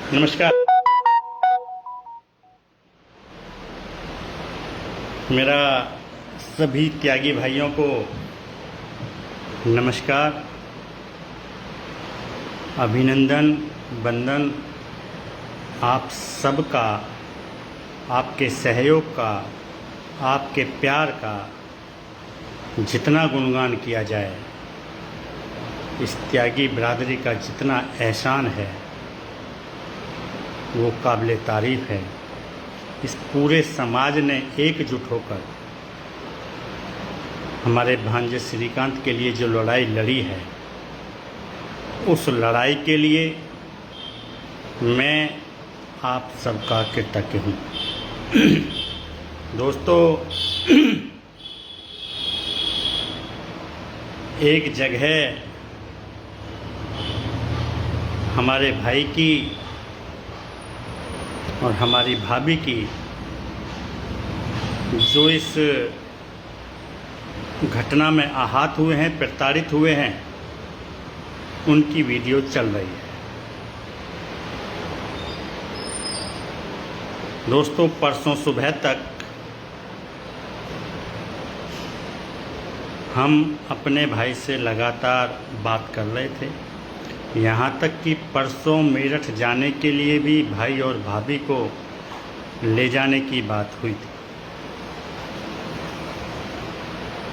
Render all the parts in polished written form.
नमस्कार। मेरा सभी त्यागी भाइयों को नमस्कार, अभिनंदन, वंदन। आप सबका, आपके सहयोग का, आपके प्यार का जितना गुणगान किया जाए, इस त्यागी बिरादरी का जितना एहसान है वो काबिल तारीफ़ है। इस पूरे समाज ने एकजुट होकर हमारे भांजे श्रीकांत के लिए जो लड़ाई लड़ी है, उस लड़ाई के लिए मैं आप सबका कृतज्ञ हूँ। दोस्तों, एक जगह हमारे भाई की और हमारी भाभी की जो इस घटना में आहत हुए हैं, प्रताड़ित हुए हैं, उनकी वीडियो चल रही है। दोस्तों, परसों सुबह तक हम अपने भाई से लगातार बात कर रहे थे, यहाँ तक कि परसों मेरठ जाने के लिए भी भाई और भाभी को ले जाने की बात हुई थी।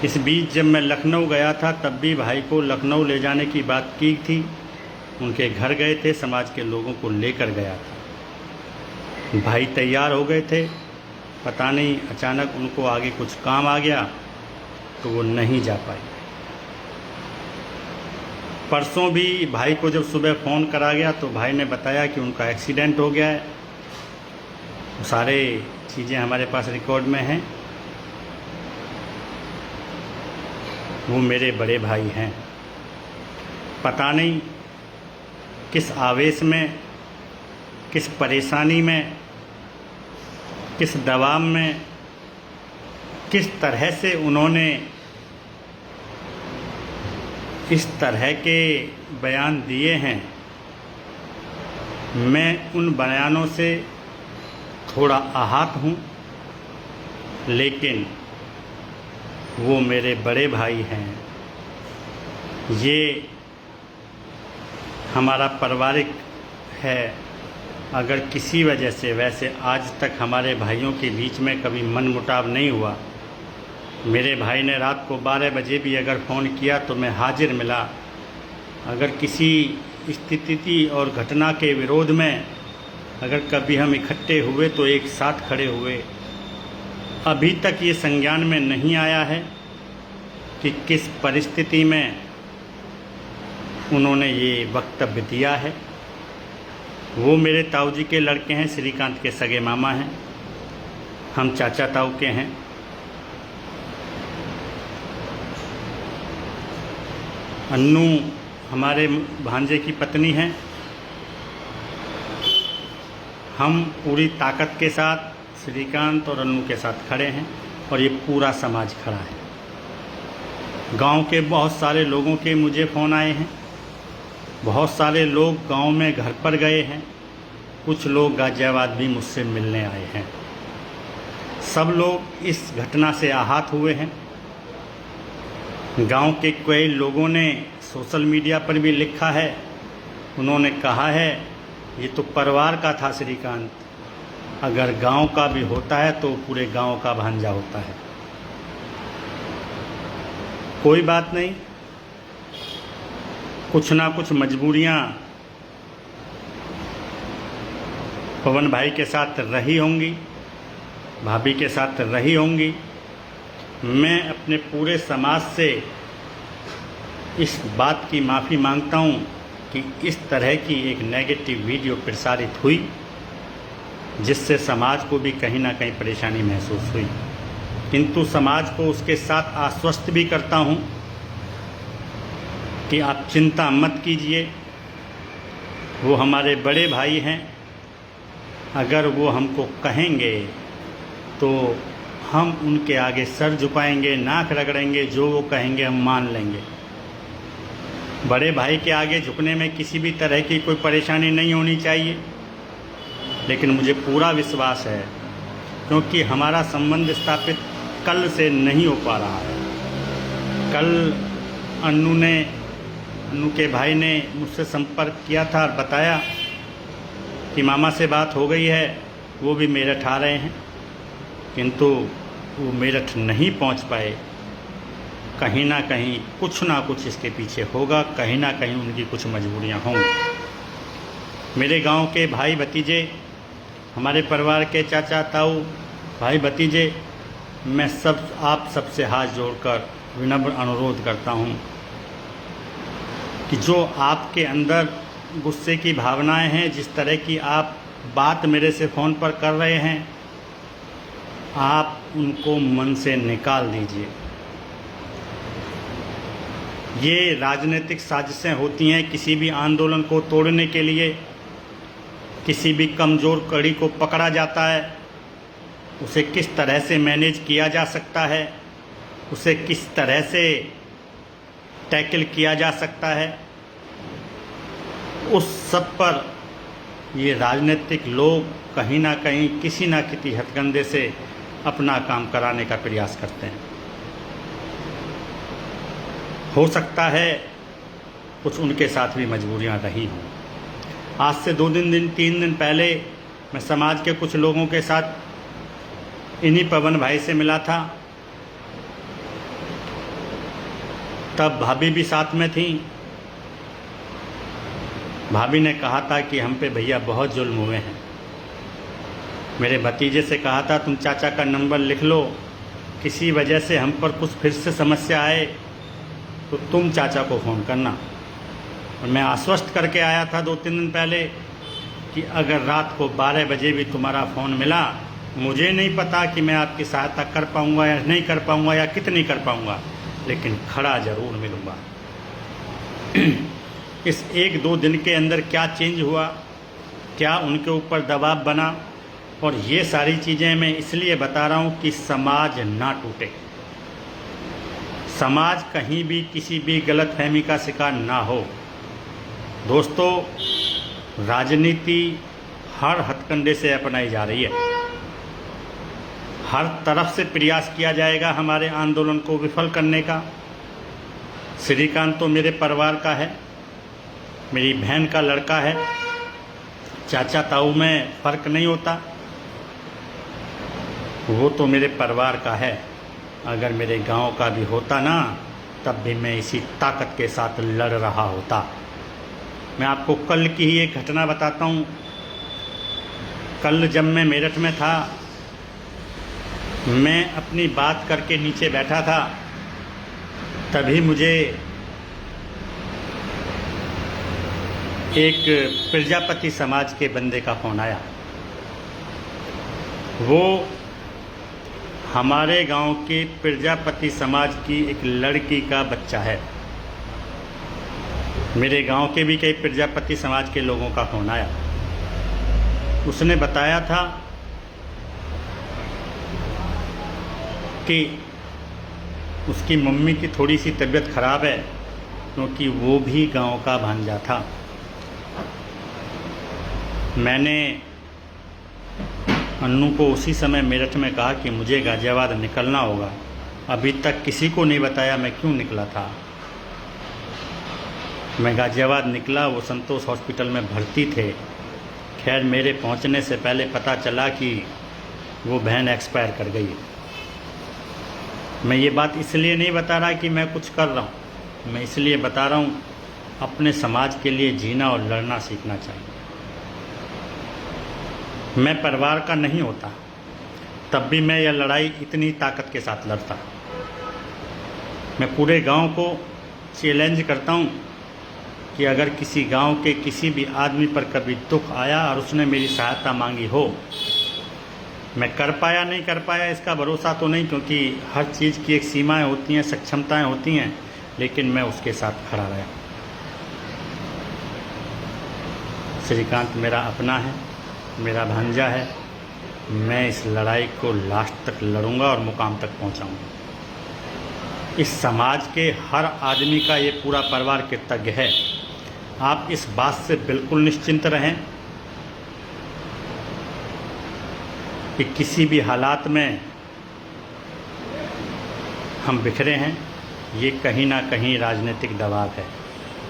इस बीच जब मैं लखनऊ गया था, तब भी भाई को लखनऊ ले जाने की बात की थी। उनके घर गए थे, समाज के लोगों को लेकर गया था। भाई तैयार हो गए थे, पता नहीं अचानक उनको आगे कुछ काम आ गया तो वो नहीं जा पाए। परसों भी भाई को जब सुबह फ़ोन करा गया तो भाई ने बताया कि उनका एक्सीडेंट हो गया है। सारे चीज़ें हमारे पास रिकॉर्ड में हैं। वो मेरे बड़े भाई हैं। पता नहीं किस आवेश में, किस परेशानी में, किस दबाव में, किस तरह से उन्होंने इस तरह के बयान दिए हैं। मैं उन बयानों से थोड़ा आहत हूँ, लेकिन वो मेरे बड़े भाई हैं। ये हमारा पारिवारिक है। अगर किसी वजह से, वैसे आज तक हमारे भाइयों के बीच में कभी मनमुटाव नहीं हुआ। मेरे भाई ने रात को 12 बजे भी अगर फ़ोन किया तो मैं हाजिर मिला। अगर किसी स्थिति और घटना के विरोध में अगर कभी हम इकट्ठे हुए तो एक साथ खड़े हुए। अभी तक ये संज्ञान में नहीं आया है कि किस परिस्थिति में उन्होंने ये वक्तव्य दिया है। वो मेरे ताऊ जी के लड़के हैं, श्रीकांत के सगे मामा हैं। हम चाचा ताऊ के हैं। अन्नू हमारे भांजे की पत्नी हैं। हम पूरी ताकत के साथ श्रीकांत और अन्नू के साथ खड़े हैं और ये पूरा समाज खड़ा है। गांव के बहुत सारे लोगों के मुझे फ़ोन आए हैं। बहुत सारे लोग गांव में घर पर गए हैं। कुछ लोग गाज़ियाबाद भी मुझसे मिलने आए हैं। सब लोग इस घटना से आहत हुए हैं। गांव के कई लोगों ने सोशल मीडिया पर भी लिखा है। उन्होंने कहा है ये तो परिवार का था श्रीकांत, अगर गांव का भी होता है तो पूरे गांव का भांजा होता है। कोई बात नहीं, कुछ ना कुछ मजबूरियां पवन भाई के साथ रही होंगी, भाभी के साथ रही होंगी। मैं अपने पूरे समाज से इस बात की माफ़ी मांगता हूँ कि इस तरह की एक नेगेटिव वीडियो प्रसारित हुई, जिससे समाज को भी कहीं ना कहीं परेशानी महसूस हुई। किंतु समाज को उसके साथ आश्वस्त भी करता हूँ कि आप चिंता मत कीजिए, वो हमारे बड़े भाई हैं। अगर वो हमको कहेंगे तो हम उनके आगे सर झुकाएंगे, नाक रगड़ेंगे, जो वो कहेंगे हम मान लेंगे। बड़े भाई के आगे झुकने में किसी भी तरह की कोई परेशानी नहीं होनी चाहिए। लेकिन मुझे पूरा विश्वास है, क्योंकि हमारा संबंध स्थापित कल से नहीं हो पा रहा है। कल अन्नू के भाई ने मुझसे संपर्क किया था और बताया कि मामा से बात हो गई है, वो भी मेरठ आ रहे हैं, किंतु वो मेरठ नहीं पहुंच पाए। कहीं ना कुछ इसके पीछे होगा, कहीं ना कहीं उनकी कुछ मजबूरियां होंगी। मेरे गांव के भाई भतीजे, हमारे परिवार के चाचा ताऊ, भाई भतीजे, मैं आप सबसे हाथ जोड़कर विनम्र अनुरोध करता हूं कि जो आपके अंदर गुस्से की भावनाएं हैं, जिस तरह की आप बात मेरे से फ़ोन पर कर रहे हैं, आप उनको मन से निकाल दीजिए। ये राजनीतिक साजिशें होती हैं किसी भी आंदोलन को तोड़ने के लिए। किसी भी कमज़ोर कड़ी को पकड़ा जाता है, उसे किस तरह से मैनेज किया जा सकता है, उसे किस तरह से टैकल किया जा सकता है, उस सब पर ये राजनीतिक लोग कहीं ना कहीं किसी ना किसी हथकंडे से अपना काम कराने का प्रयास करते हैं। हो सकता है कुछ उनके साथ भी मजबूरियां रही हों। आज से 3 दिन पहले मैं समाज के कुछ लोगों के साथ इन्हीं पवन भाई से मिला था। तब भाभी भी साथ में थी। भाभी ने कहा था कि हम पे भैया बहुत जुल्म हुए हैं। मेरे भतीजे से कहा था तुम चाचा का नंबर लिख लो, किसी वजह से हम पर कुछ फिर से समस्या आए तो तुम चाचा को फ़ोन करना। और मैं आश्वस्त करके आया था 2-3 दिन पहले कि अगर रात को 12 बजे भी तुम्हारा फ़ोन मिला, मुझे नहीं पता कि मैं आपकी सहायता कर पाऊँगा या नहीं कर पाऊँगा या कितनी कर पाऊँगा, लेकिन खड़ा ज़रूर मिलूँगा। इस 1-2 दिन के अंदर क्या चेंज हुआ, क्या उनके ऊपर दबाव बना, और ये सारी चीज़ें मैं इसलिए बता रहा हूँ कि समाज ना टूटे, समाज कहीं भी किसी भी गलतफहमी का शिकार ना हो। दोस्तों, राजनीति हर हथकंडे से अपनाई जा रही है। हर तरफ से प्रयास किया जाएगा हमारे आंदोलन को विफल करने का। श्रीकांत तो मेरे परिवार का है, मेरी बहन का लड़का है, चाचा ताऊ में फ़र्क नहीं होता, वो तो मेरे परिवार का है। अगर मेरे गांव का भी होता ना, तब भी मैं इसी ताकत के साथ लड़ रहा होता। मैं आपको कल की ही एक घटना बताता हूँ। कल जब मैं मेरठ में था, मैं अपनी बात करके नीचे बैठा था, तभी मुझे एक प्रजापति समाज के बंदे का फ़ोन आया। वो हमारे गांव के प्रजापति समाज की एक लड़की का बच्चा है। मेरे गांव के भी कई प्रजापति समाज के लोगों का फ़ोन आया। उसने बताया था कि उसकी मम्मी की थोड़ी सी तबीयत ख़राब है, क्योंकि वो भी गांव का भांजा था। मैंने अन्नू को उसी समय मेरठ में कहा कि मुझे गाज़ियाबाद निकलना होगा। अभी तक किसी को नहीं बताया मैं क्यों निकला था। मैं गाज़ियाबाद निकला, वो संतोष हॉस्पिटल में भर्ती थे। खैर, मेरे पहुंचने से पहले पता चला कि वो बहन एक्सपायर कर गई। मैं ये बात इसलिए नहीं बता रहा कि मैं कुछ कर रहा हूँ, मैं इसलिए बता रहा हूँ अपने समाज के लिए जीना और लड़ना सीखना चाहिए। मैं परिवार का नहीं होता, तब भी मैं यह लड़ाई इतनी ताकत के साथ लड़ता। मैं पूरे गांव को चैलेंज करता हूं कि अगर किसी गांव के किसी भी आदमी पर कभी दुख आया और उसने मेरी सहायता मांगी हो, मैं कर पाया नहीं कर पाया इसका भरोसा तो नहीं, क्योंकि हर चीज़ की एक सीमाएं होती हैं, सक्षमताएं होती हैं, लेकिन मैं उसके साथ खड़ा रहा। श्रीकांत मेरा अपना है, मेरा भांजा है। मैं इस लड़ाई को लास्ट तक लड़ूंगा और मुकाम तक पहुंचाऊंगा। इस समाज के हर आदमी का ये पूरा परिवार कृतज्ञ है। आप इस बात से बिल्कुल निश्चिंत रहें कि किसी भी हालात में हम बिखरे हैं, ये कहीं ना कहीं राजनीतिक दबाव है।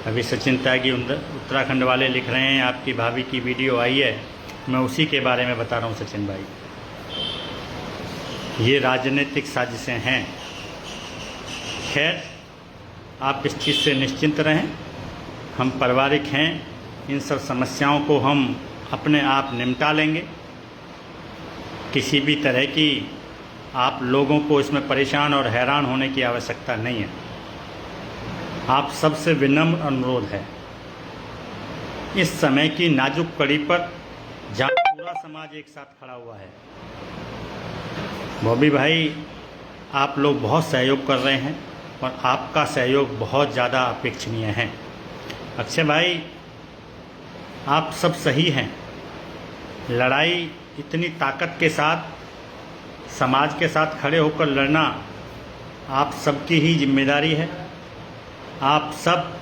अभी सचिन त्यागी उत्तराखंड वाले लिख रहे हैं आपकी भाभी की वीडियो आई है, मैं उसी के बारे में बता रहा हूँ सचिन भाई। ये राजनीतिक साजिशें हैं। खैर, आप इस चीज़ से निश्चिंत रहें, हम पारिवारिक हैं, इन सब समस्याओं को हम अपने आप निपटा लेंगे। किसी भी तरह की आप लोगों को इसमें परेशान और हैरान होने की आवश्यकता नहीं है। आप सबसे विनम्र अनुरोध है, इस समय की नाजुक कड़ी पर जहाँ पूरा समाज एक साथ खड़ा हुआ है, बॉबी भाई आप लोग बहुत सहयोग कर रहे हैं और आपका सहयोग बहुत ज़्यादा अपेक्षणीय है। अक्षय भाई आप सब सही हैं, लड़ाई इतनी ताकत के साथ समाज के साथ खड़े होकर लड़ना आप सबकी ही जिम्मेदारी है। आप सब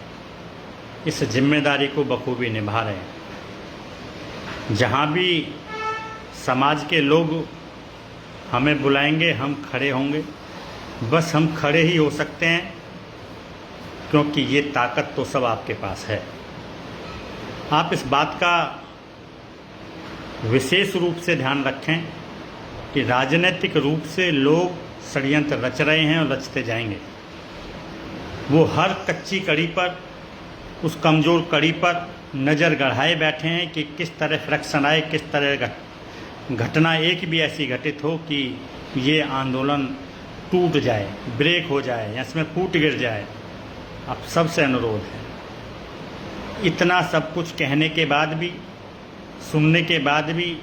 इस जिम्मेदारी को बखूबी निभा रहे हैं। जहाँ भी समाज के लोग हमें बुलाएंगे हम खड़े होंगे। बस हम खड़े ही हो सकते हैं क्योंकि ये ताकत तो सब आपके पास है। आप इस बात का विशेष रूप से ध्यान रखें कि राजनीतिक रूप से लोग षड्यंत्र रच रहे हैं और रचते जाएंगे। वो हर कच्ची कड़ी पर, उस कमज़ोर कड़ी पर नज़र गढ़ाए बैठे हैं कि किस तरह फ्रैक्शन आए, किस तरह घटना एक भी ऐसी घटित हो कि ये आंदोलन टूट जाए, ब्रेक हो जाए या इसमें फूट गिर जाए। आप सबसे अनुरोध है, इतना सब कुछ कहने के बाद भी, सुनने के बाद भी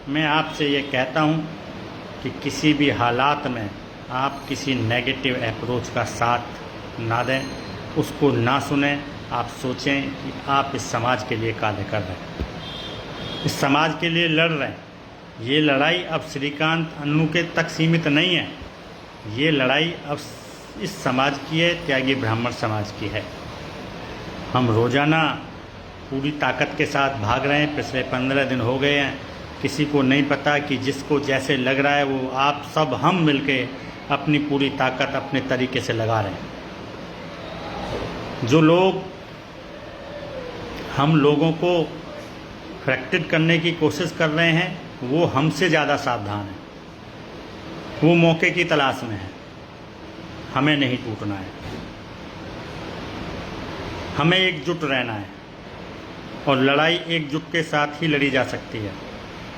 मैं आपसे ये कहता हूँ कि किसी भी हालात में आप किसी नेगेटिव अप्रोच का साथ ना दें, उसको ना सुनें। आप सोचें कि आप इस समाज के लिए कार्य कर रहे हैं, इस समाज के लिए लड़ रहे हैं। ये लड़ाई अब श्रीकांत अन्नू के तक सीमित नहीं है, ये लड़ाई अब इस समाज की है, त्यागी ब्राह्मण समाज की है। हम रोज़ाना पूरी ताकत के साथ भाग रहे हैं। पिछले 15 दिन हो गए हैं, किसी को नहीं पता कि जिसको जैसे लग रहा है वो आप सब हम मिलके अपनी पूरी ताकत अपने तरीके से लगा रहे हैं। जो लोग हम लोगों को फ्रैक्चर करने की कोशिश कर रहे हैं वो हमसे ज़्यादा सावधान हैं, वो मौके की तलाश में है। हमें नहीं टूटना है, हमें एकजुट रहना है और लड़ाई एकजुट के साथ ही लड़ी जा सकती है।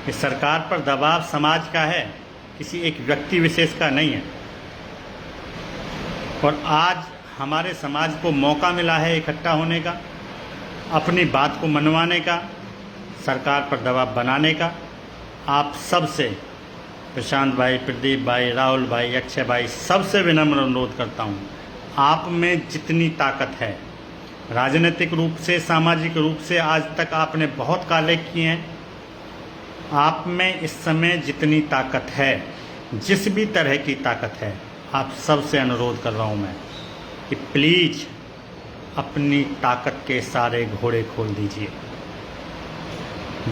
इस सरकार पर दबाव समाज का है, किसी एक व्यक्ति विशेष का नहीं है। और आज हमारे समाज को मौका मिला है इकट्ठा होने का, अपनी बात को मनवाने का, सरकार पर दबाव बनाने का। आप सबसे, प्रशांत भाई, प्रदीप भाई, राहुल भाई, अक्षय भाई, सबसे विनम्र अनुरोध करता हूँ, आप में जितनी ताकत है, राजनीतिक रूप से, सामाजिक रूप से आज तक आपने बहुत कार्य किए हैं। आप में इस समय जितनी ताकत है, जिस भी तरह की ताकत है, आप सबसे अनुरोध कर रहा हूँ मैं कि प्लीज़ अपनी ताकत के सारे घोड़े खोल दीजिए।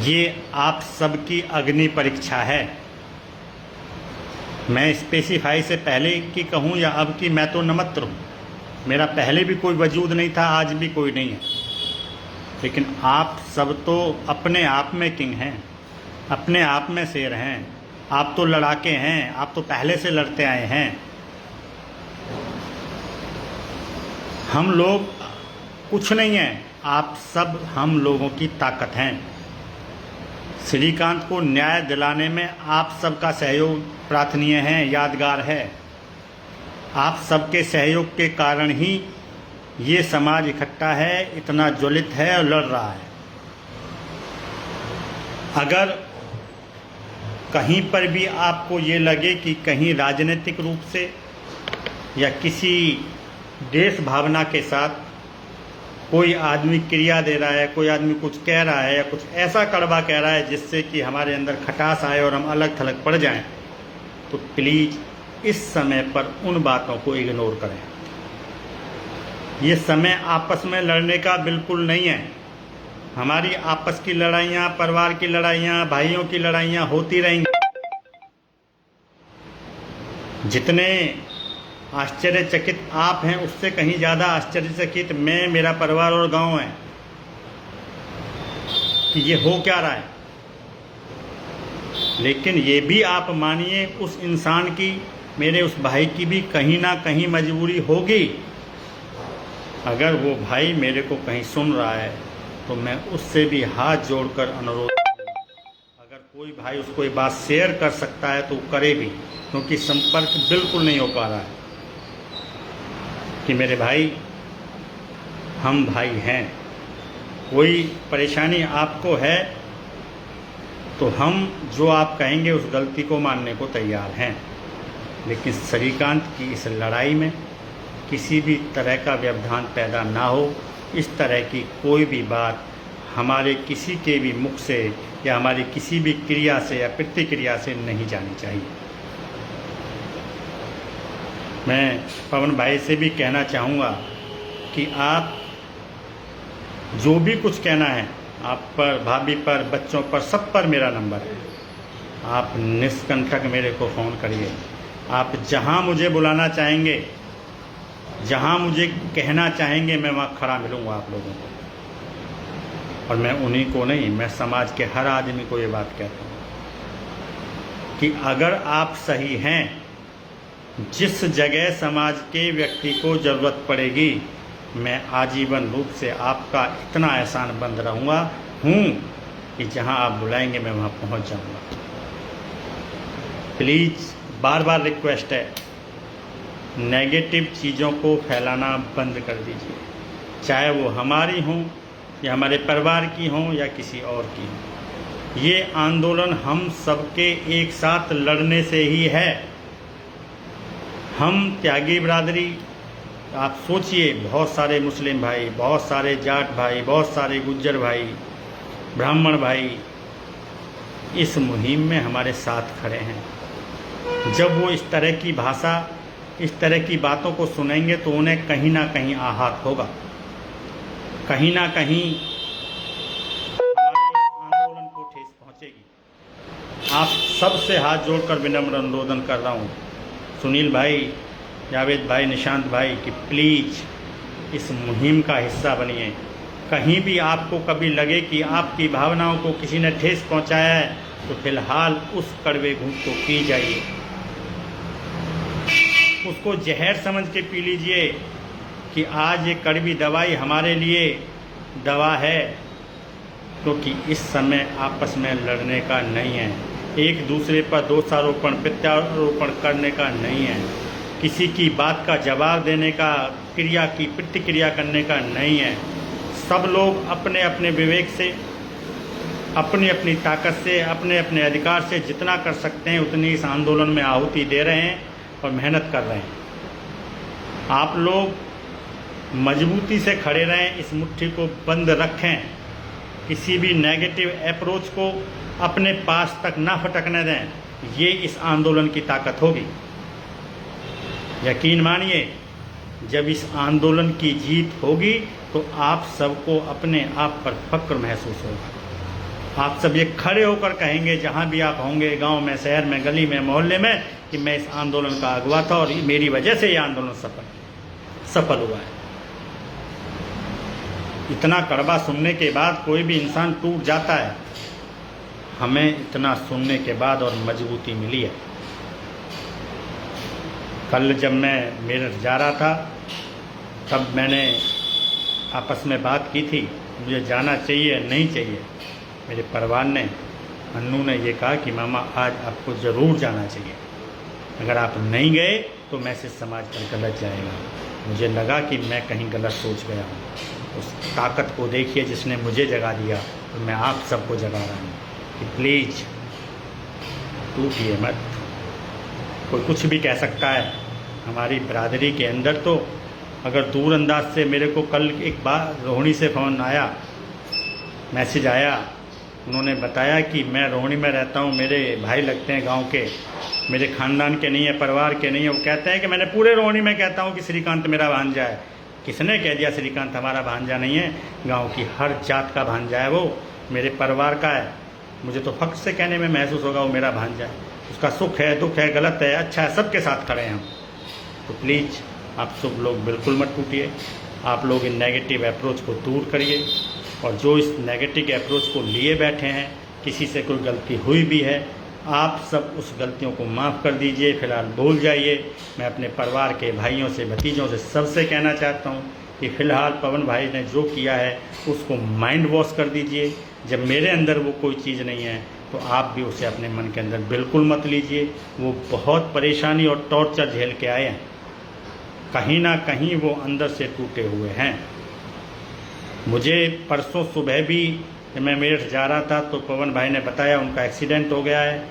ये आप सबकी अग्नि परीक्षा है। मैं स्पेसिफाई से पहले की कहूँ या अब की, मैं तो नमत्र हूँ। मेरा पहले भी कोई वजूद नहीं था, आज भी कोई नहीं है। लेकिन आप सब तो अपने आप में किंग हैं, अपने आप में शेर हैं। आप तो लड़ाके हैं, आप तो पहले से लड़ते आए हैं। हम लोग कुछ नहीं हैं, आप सब हम लोगों की ताकत हैं। श्रीकांत को न्याय दिलाने में आप सबका सहयोग प्रार्थनीय है, यादगार है। आप सबके सहयोग के कारण ही ये समाज इकट्ठा है, इतना ज्वलित है और लड़ रहा है। अगर कहीं पर भी आपको ये लगे कि कहीं राजनीतिक रूप से या किसी देश भावना के साथ कोई आदमी क्रिया दे रहा है, कोई आदमी कुछ कह रहा है या कुछ ऐसा कड़वा कह रहा है जिससे कि हमारे अंदर खटास आए और हम अलग थलग पड़ जाएं, तो प्लीज़ इस समय पर उन बातों को इग्नोर करें। ये समय आपस में लड़ने का बिल्कुल नहीं है। हमारी आपस की लड़ाइयाँ, परिवार की लड़ाइयाँ, भाइयों की लड़ाइयाँ होती रहेंगी। जितने आश्चर्यचकित आप हैं उससे कहीं ज़्यादा आश्चर्यचकित मैं, मेरा परिवार और गांव है कि ये हो क्या रहा है। लेकिन ये भी आप मानिए उस इंसान की, मेरे उस भाई की भी कहीं ना कहीं मजबूरी होगी। अगर वो भाई मेरे को कहीं सुन रहा है तो मैं उससे भी हाथ जोड़कर अनुरोध करूंगा, अगर कोई भाई उसको ये बात शेयर कर सकता है तो करे भी, क्योंकि संपर्क बिल्कुल नहीं हो पा रहा है कि मेरे भाई, हम भाई हैं। कोई परेशानी आपको है तो हम जो आप कहेंगे उस गलती को मानने को तैयार हैं, लेकिन श्रीकांत की इस लड़ाई में किसी भी तरह का व्यवधान पैदा ना हो, इस तरह की कोई भी बात हमारे किसी के भी मुख से या हमारी किसी भी क्रिया से या प्रतिक्रिया से नहीं जानी चाहिए। मैं पवन भाई से भी कहना चाहूँगा कि आप जो भी कुछ कहना है, आप पर, भाभी पर, बच्चों पर, सब पर मेरा नंबर है। आप निष्कंटक मेरे को फ़ोन करिए। आप जहाँ मुझे बुलाना चाहेंगे, जहाँ मुझे कहना चाहेंगे, मैं वहाँ खड़ा मिलूँगा आप लोगों को। और मैं उन्हीं को नहीं, मैं समाज के हर आदमी को ये बात कहता हूँ कि अगर आप सही हैं, जिस जगह समाज के व्यक्ति को ज़रूरत पड़ेगी, मैं आजीवन रूप से आपका इतना एहसानमंद रहूँगा कि जहाँ आप बुलाएंगे मैं वहाँ पहुँच जाऊँगा। प्लीज़ बार बार रिक्वेस्ट है, नेगेटिव चीज़ों को फैलाना बंद कर दीजिए, चाहे वो हमारी हों या हमारे परिवार की हों या किसी और की हों। ये आंदोलन हम सबके एक साथ लड़ने से ही है। हम त्यागी बिरादरी, आप सोचिए, बहुत सारे मुस्लिम भाई, बहुत सारे जाट भाई, बहुत सारे गुज्जर भाई, ब्राह्मण भाई इस मुहिम में हमारे साथ खड़े हैं। जब वो इस तरह की भाषा, इस तरह की बातों को सुनेंगे तो उन्हें कहीं ना कहीं आहत होगा, कहीं ना कहीं हमारे आंदोलन को ठेस पहुंचेगी। आप सबसे हाथ जोड़कर विनम्र अनुरोधन कर रहा हूँ, सुनील भाई, जावेद भाई, निशांत भाई, कि प्लीज़ इस मुहिम का हिस्सा बनिए। कहीं भी आपको कभी लगे कि आपकी भावनाओं को किसी ने ठेस पहुंचाया है तो फिलहाल उस कड़वे घूंट को पी जाइए, उसको जहर समझ के पी लीजिए कि आज ये कड़वी दवाई हमारे लिए दवा है, क्योंकि इस समय आपस में लड़ने का नहीं है, एक दूसरे पर दोषारोपण प्रत्यारोपण करने का नहीं है, किसी की बात का जवाब देने का, क्रिया की प्रतिक्रिया करने का नहीं है। सब लोग अपने अपने विवेक से, अपनी अपनी ताकत से, अपने अपने अधिकार से जितना कर सकते हैं उतनी इस आंदोलन में आहुति दे रहे हैं और मेहनत कर रहे हैं। आप लोग मजबूती से खड़े रहें, इस मुट्ठी को बंद रखें, किसी भी नेगेटिव अप्रोच को अपने पास तक ना फटकने दें। ये इस आंदोलन की ताकत होगी। यकीन मानिए, जब इस आंदोलन की जीत होगी तो आप सबको अपने आप पर फक्र महसूस होगा। आप सब ये खड़े होकर कहेंगे जहाँ भी आप होंगे, गांव में, शहर में, गली में, मोहल्ले में, कि मैं इस आंदोलन का अगवा था और मेरी वजह से ये आंदोलन सफल हुआ है। इतना कड़वा सुनने के बाद कोई भी इंसान टूट जाता है, हमें इतना सुनने के बाद और मजबूती मिली है। कल जब मैं मेरठ जा रहा था तब मैंने आपस में बात की थी, मुझे जाना चाहिए नहीं चाहिए। मेरे परिवार ने, अन्नू ने ये कहा कि मामा आज आपको ज़रूर जाना चाहिए, अगर आप नहीं गए तो मैसेज समाज पर गलत जाएगा। मुझे लगा कि मैं कहीं गलत सोच गया हूँ। उस ताकत को देखिए जिसने मुझे जगा दिया, और मैं आप सबको जगा रहा हूँ कि प्लीज़ टूटिए मत। कोई कुछ भी कह सकता है, हमारी बिरादरी के अंदर तो अगर दूर अंदाज से, मेरे को कल एक बार रोहिणी से फ़ोन आया, मैसेज आया, उन्होंने बताया कि मैं रोहिणी में रहता हूँ, मेरे भाई लगते हैं गांव के, मेरे ख़ानदान के नहीं है, परिवार के नहीं है। वो कहते हैं कि मैंने पूरे रोहिणी में कहता हूँ कि श्रीकांत मेरा भांजा है। किसने कह दिया श्रीकांत हमारा भांजा नहीं है? गांव की हर जात का भांजा है, वो मेरे परिवार का है। मुझे तो फख्र से कहने में महसूस होगा वो मेरा भांजा है। उसका सुख है, दुख है, गलत है, अच्छा है, सबके साथ खड़े हैं हम। तो प्लीज़ आप सब लोग बिल्कुल मत टूटिए। आप लोग इन नेगेटिव अप्रोच को दूर करिए, और जो इस नेगेटिव अप्रोच को लिए बैठे हैं, किसी से कोई गलती हुई भी है, आप सब उस गलतियों को माफ़ कर दीजिए, फ़िलहाल भूल जाइए। मैं अपने परिवार के भाइयों से, भतीजों से, सबसे कहना चाहता हूँ कि फ़िलहाल पवन भाई ने जो किया है उसको माइंड वॉश कर दीजिए। जब मेरे अंदर वो कोई चीज़ नहीं है तो आप भी उसे अपने मन के अंदर बिल्कुल मत लीजिए। वो बहुत परेशानी और टॉर्चर झेल के आए हैं, कहीं ना कहीं वो अंदर से टूटे हुए हैं। मुझे परसों सुबह भी मैं मेरठ जा रहा था तो पवन भाई ने बताया उनका एक्सीडेंट हो गया है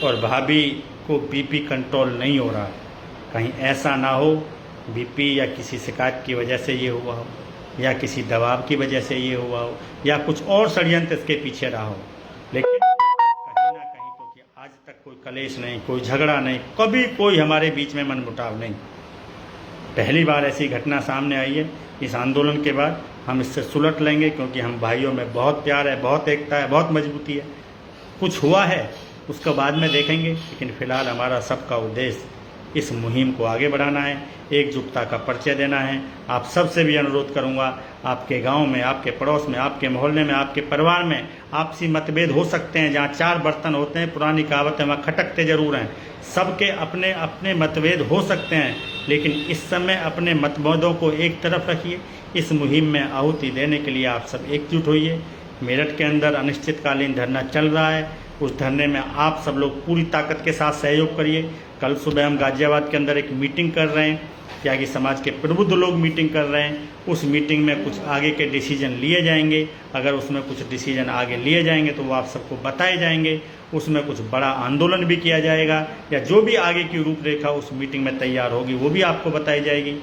और भाभी को बीपी कंट्रोल नहीं हो रहा। कहीं ऐसा ना हो बीपी या किसी शिकायत की वजह से ये हुआ हो, या किसी दबाव की वजह से ये हुआ हो, या कुछ और षड्यंत्र इसके पीछे रहा हो। लेकिन कहीं ना कहीं तो कि आज तक कोई कलेश नहीं, कोई झगड़ा नहीं, कभी कोई हमारे बीच में मनमुटाव नहीं। पहली बार ऐसी घटना सामने आई है। इस आंदोलन के बाद हम इससे सुलट लेंगे, क्योंकि हम भाइयों में बहुत प्यार है, बहुत एकता है, बहुत मजबूती है। कुछ हुआ है उसका बाद में देखेंगे, लेकिन फ़िलहाल हमारा सबका उद्देश्य इस मुहिम को आगे बढ़ाना है, एकजुटता का परिचय देना है। आप सबसे भी अनुरोध करूंगा, आपके गांव में, आपके पड़ोस में, आपके मोहल्ले में, आपके परिवार में आपसी मतभेद हो सकते हैं। जहां 4 बर्तन होते हैं, पुरानी कहावत है, वहाँ खटकते ज़रूर हैं। सबके अपने अपने मतभेद हो सकते हैं, लेकिन इस समय अपने मतभेदों को एक तरफ रखिए। इस मुहिम में आहुति देने के लिए आप सब एकजुट होइए। मेरठ के अंदर अनिश्चितकालीन धरना चल रहा है, उस धरने में आप सब लोग पूरी ताकत के साथ सहयोग करिए। कल सुबह हम गाजियाबाद के अंदर एक मीटिंग कर रहे हैं, त्यागी समाज के प्रबुद्ध लोग मीटिंग कर रहे हैं। उस मीटिंग में कुछ आगे के डिसीजन लिए जाएंगे। अगर उसमें कुछ डिसीजन आगे लिए जाएंगे तो वो आप सबको बताए जाएंगे। उसमें कुछ बड़ा आंदोलन भी किया जाएगा, या जो भी आगे की रूपरेखा उस मीटिंग में तैयार होगी वो भी आपको बताई जाएगी।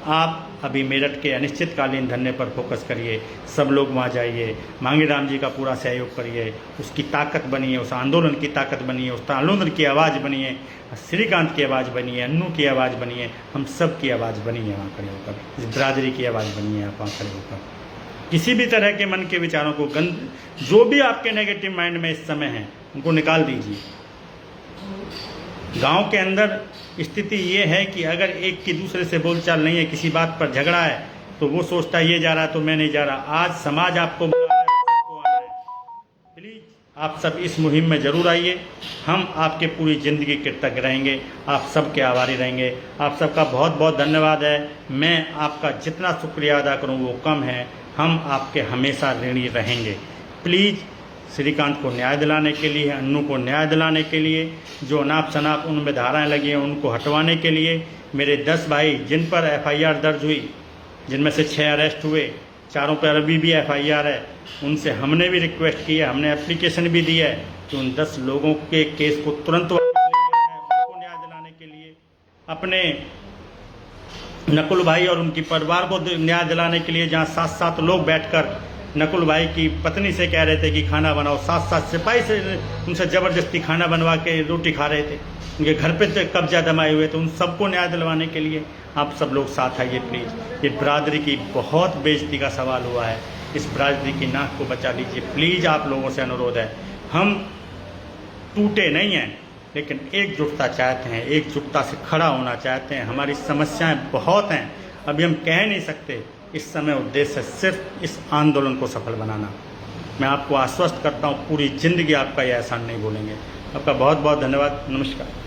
आप अभी मेरठ के अनिश्चितकालीन धरने पर फोकस करिए, सब लोग वहाँ जाइए, मांगे राम जी का पूरा सहयोग करिए, उसकी ताकत बनिए, उस आंदोलन की ताकत बनिए, उस आंदोलन की आवाज़ बनिए, श्रीकांत की आवाज़ बनिए, अन्नू की आवाज़ बनिए, हम सब की आवाज़ बनिए वहाँ खड़े होकर, इस बिरादरी की आवाज़ बनिए आप वहाँ खड़े होकर। किसी भी तरह के मन के विचारों को, जो भी आपके नेगेटिव माइंड में इस समय हैं उनको निकाल दीजिए। गांव के अंदर स्थिति ये है कि अगर एक की दूसरे से बोलचाल नहीं है, किसी बात पर झगड़ा है, तो वो सोचता है ये जा रहा तो मैं नहीं जा रहा। आज समाज आपको बुला रहा है, सबको आना है। प्लीज़ आप सब इस मुहिम में ज़रूर आइए। हम आपके पूरी ज़िंदगी कृतज्ञ रहेंगे, आप सबके आभारी रहेंगे। आप सबका बहुत बहुत धन्यवाद है। मैं आपका जितना शुक्रिया अदा करूँ वो कम है। हम आपके हमेशा ऋणी रहेंगे। प्लीज़ श्रीकांत को न्याय दिलाने के लिए, अन्नू को न्याय दिलाने के लिए, जो अनाप शनाप उनमें धाराएं लगी हैं उनको हटवाने के लिए, मेरे 10 भाई जिन पर FIR दर्ज हुई, जिनमें से 6 अरेस्ट हुए, 4 पर अभी भी FIR है, उनसे हमने भी रिक्वेस्ट की है, हमने एप्लीकेशन भी दी है कि उन 10 लोगों के केस को तुरंत वापस लिया जाए, उनको न्याय दिलाने के लिए। अपने नकुल भाई और उनकी परिवार को न्याय दिलाने के लिए, जहाँ 7-7 लोग बैठकर नकुल भाई की पत्नी से कह रहे थे कि खाना बनाओ, 7-7 सिपाही से उनसे ज़बरदस्ती खाना बनवा के रोटी खा रहे थे, उनके घर पे कब्जा जमाए हुए थे, उन सबको न्याय दिलवाने के लिए आप सब लोग साथ आइए प्लीज़। ये बिरादरी की बहुत बेइज्जती का सवाल हुआ है, इस बिरादरी की नाक को बचा लीजिए प्लीज़। आप लोगों से अनुरोध है, हम टूटे नहीं हैं, लेकिन एकजुटता चाहते हैं, एकजुटता से खड़ा होना चाहते हैं। हमारी समस्याएं बहुत हैं, अभी हम कह नहीं सकते। इस समय उद्देश्य है सिर्फ इस आंदोलन को सफल बनाना। मैं आपको आश्वस्त करता हूँ, पूरी ज़िंदगी आपका यह एहसान नहीं भूलेंगे। आपका बहुत बहुत धन्यवाद। नमस्कार।